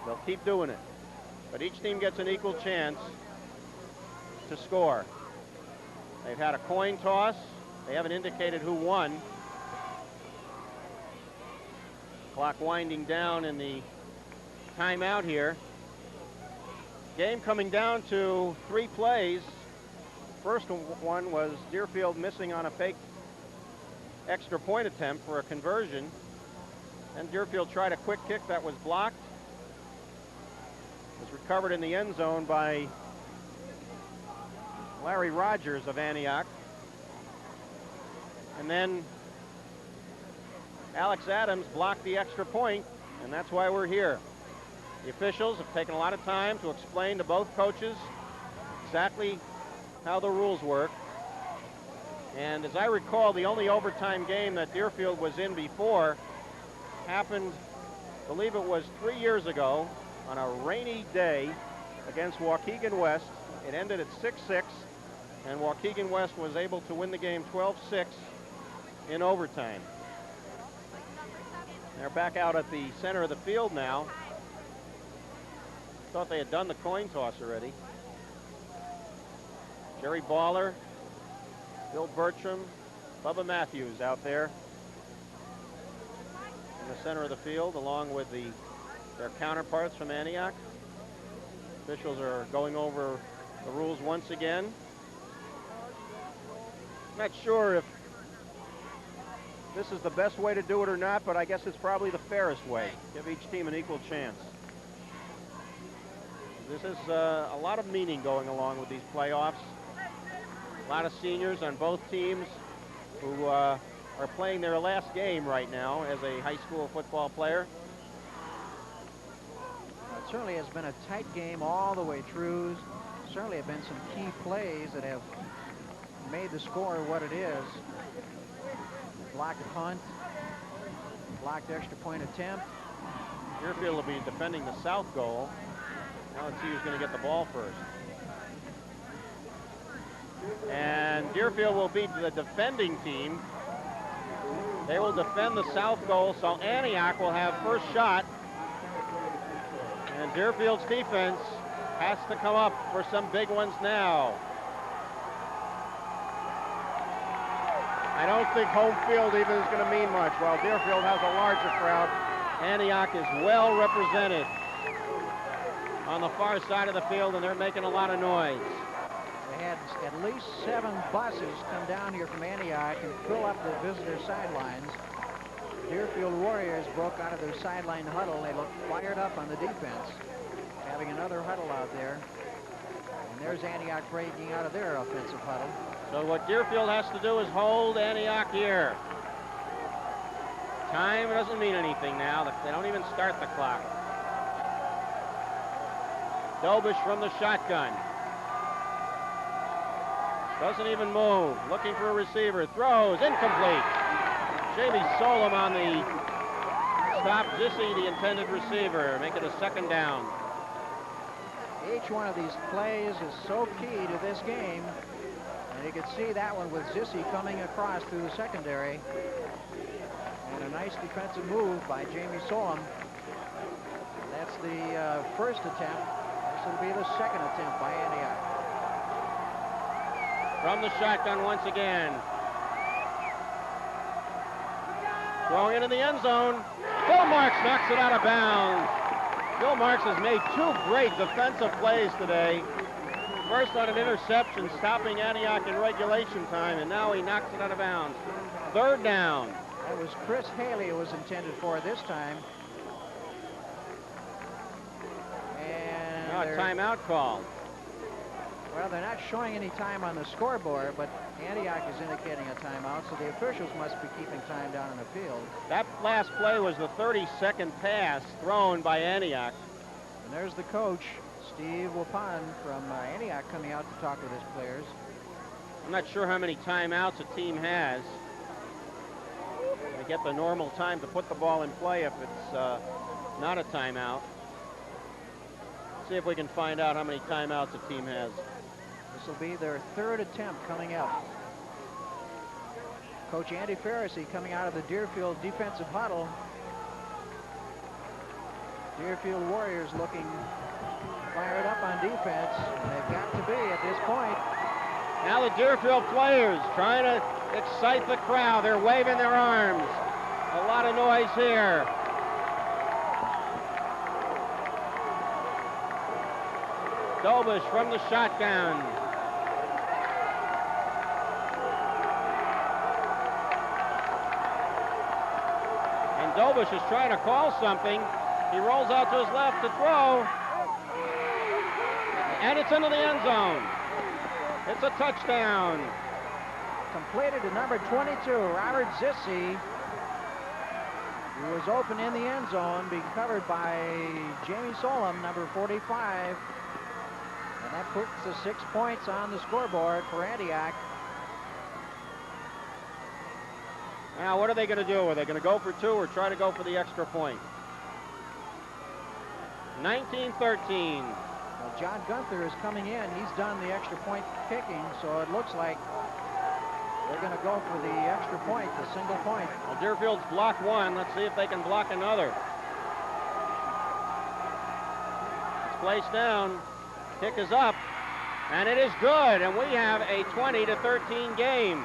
They'll keep doing it. But each team gets an equal chance to score. They've had a coin toss. They haven't indicated who won. Clock winding down in the timeout here. Game coming down to 3 plays. First one was Deerfield missing on a fake extra point attempt for a conversion. And Deerfield tried a quick kick that was blocked. Was recovered in the end zone by Larry Rogers of Antioch. And then Alex Adams blocked the extra point, and that's why we're here. The officials have taken a lot of time to explain to both coaches exactly how the rules work. And as I recall, the only overtime game that Deerfield was in before happened, I believe it was 3 years ago, on a rainy day against Waukegan West. It ended at 6-6, and Waukegan West was able to win the game 12-6 in overtime. They're back out at the center of the field now. Thought they had done the coin toss already. Jerry Baller, Bill Bertram, Bubba Matthews out there in the center of the field, along with their counterparts from Antioch. Officials are going over the rules once again. Not sure if this is the best way to do it or not, but I guess it's probably the fairest way. Give each team an equal chance. This is a lot of meaning going along with these playoffs. A lot of seniors on both teams who are playing their last game right now as a high school football player. It certainly has been a tight game all the way through. Certainly have been some key plays that have made the score what it is. Blocked punt, blocked extra point attempt. Deerfield will be defending the south goal. Now let's see who's going to get the ball first. And Deerfield will be the defending team. They will defend the south goal, so Antioch will have first shot. And Deerfield's defense has to come up for some big ones now. I don't think home field even is going to mean much. While Deerfield has a larger crowd, Antioch is well represented on the far side of the field, and they're making a lot of noise. They had at least 7 buses come down here from Antioch and fill up the visitor sidelines. Deerfield Warriors broke out of their sideline huddle. They looked fired up on the defense, having another huddle out there. And there's Antioch breaking out of their offensive huddle. So what Deerfield has to do is hold Antioch here. Time doesn't mean anything now. They don't even start the clock. Dobish from the shotgun. Doesn't even move. Looking for a receiver. Throws. Incomplete. Jamie Solom on the stop. Zissy, the intended receiver. Make it a second down. Each one of these plays is so key to this game. And you can see that one with Zissy coming across through the secondary. And a nice defensive move by Jamie Solom. That's the first attempt. This will be the second attempt by Antioch. From the shotgun once again. Throwing it in the end zone. Bill Marks knocks it out of bounds. Bill Marks has made 2 great defensive plays today. First on an interception, stopping Antioch in regulation time, and now he knocks it out of bounds. Third down. It was Chris Haley who was intended for this time. And now a timeout call. Well, they're not showing any time on the scoreboard, but Antioch is indicating a timeout, so the officials must be keeping time down in the field. That last play was the 30-second pass thrown by Antioch. And there's the coach, Steve Wapan from Antioch, coming out to talk with his players. I'm not sure how many timeouts a team has. They get the normal time to put the ball in play if it's not a timeout. See if we can find out how many timeouts a team has. This will be their 3rd attempt coming up. Coach Andy Ferrisy coming out of the Deerfield defensive huddle. Deerfield Warriors looking fired up on defense, and they've got to be at this point. Now the Deerfield players trying to excite the crowd. They're waving their arms. A lot of noise here. Dobish from the shotgun. And Dobish is trying to call something. He rolls out to his left to throw. And it's into the end zone. It's a touchdown. Completed to number 22, Robert Zissi, who was open in the end zone, being covered by Jamie Solom, number 45. And that puts the 6 points on the scoreboard for Antioch. Now, what are they going to do? Are they going to go for two or try to go for the extra point? 19-13. Well, John Gunther is coming in. He's done the extra point kicking, so it looks like they're going to go for the extra point, the single point. Well, Deerfield's blocked one. Let's see if they can block another. It's placed down. Kick is up, and it is good, and we have a 20-13 game.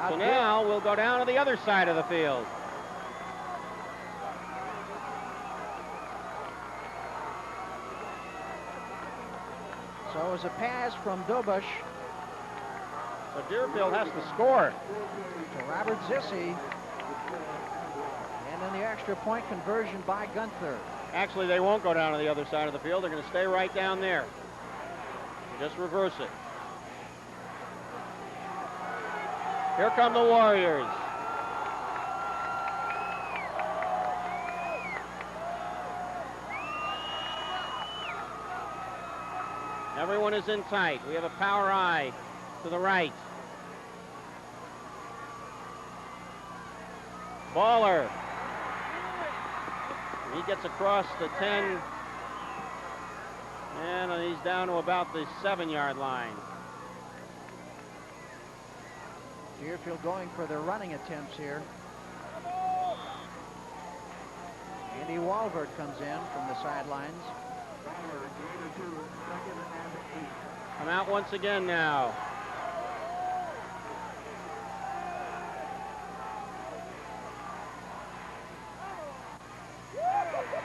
So now we'll go down to the other side of the field. So it was a pass from Dobish. So Deerfield has to score. To Robert Zissi. And then the extra point conversion by Gunther. Actually, they won't go down to the other side of the field. They're going to stay right down there. Just reverse it. Here come the Warriors. Everyone is in tight. We have a power eye to the right. Baller. He gets across the 10, and he's down to about the 7-yard line. Deerfield going for their running attempts here. Andy Walvert comes in from the sidelines. Come out once again now.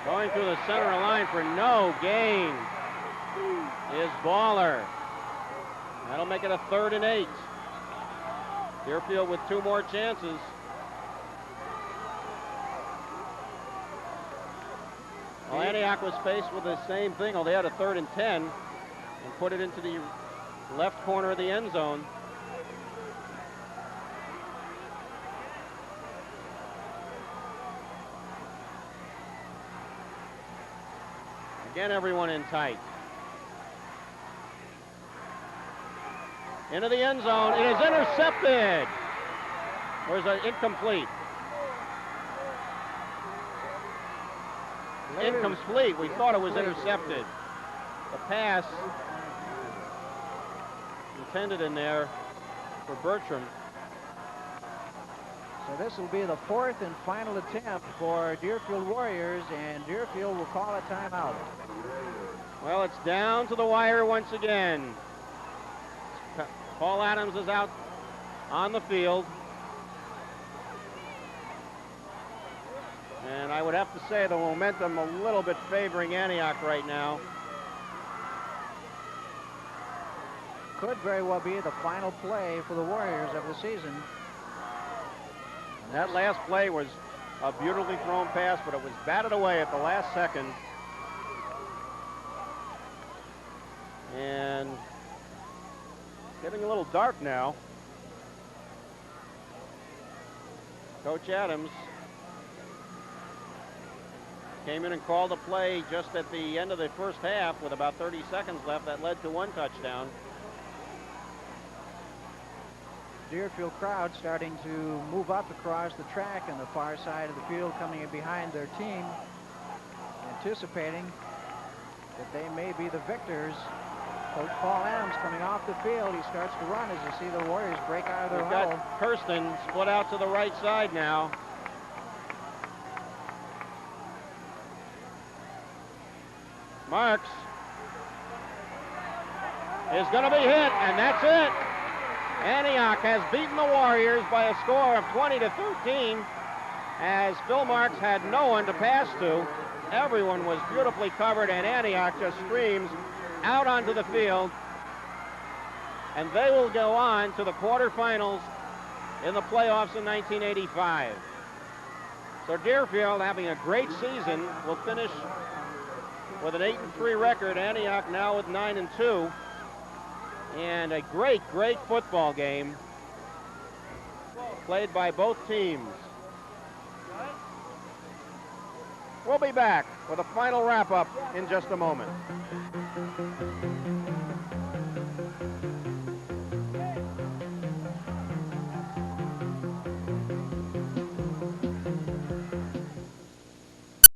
Going through the center of the line for no gain is Baller. That'll make it a 3rd and 8. Deerfield with 2 more chances. Well, Antioch was faced with the same thing. They had a 3rd and 10 and put it into the left corner of the end zone. Again, everyone in tight. Into the end zone. It is intercepted. Or is it incomplete? Incomplete. We thought it was intercepted. The pass intended in there for Bertram. So this will be the 4th and final attempt for Deerfield Warriors, and Deerfield will call a timeout. Well, it's down to the wire once again. Paul Adams is out on the field. And I would have to say the momentum a little bit favoring Antioch right now. Could very well be the final play for the Warriors of the season. That last play was a beautifully thrown pass, but it was batted away at the last second. And it's getting a little dark now. Coach Adams came in and called a play just at the end of the first half with about 30 seconds left that led to 1 touchdown. Deerfield crowd starting to move up across the track on the far side of the field, coming in behind their team, anticipating that they may be the victors. Coach Paul Adams coming off the field. He starts to run as you see the Warriors break out of their huddle. We've got Kirsten split out to the right side now. Marks is going to be hit, and that's it. Antioch has beaten the Warriors by a score of 20-13, as Phil Marks had no one to pass to. Everyone was beautifully covered, and Antioch just screams out onto the field. And they will go on to the quarterfinals in the playoffs in 1985. So Deerfield, having a great season, will finish with an 8-3 record. Antioch now with 9-2. And a great, great football game played by both teams. We'll be back with a final wrap-up in just a moment.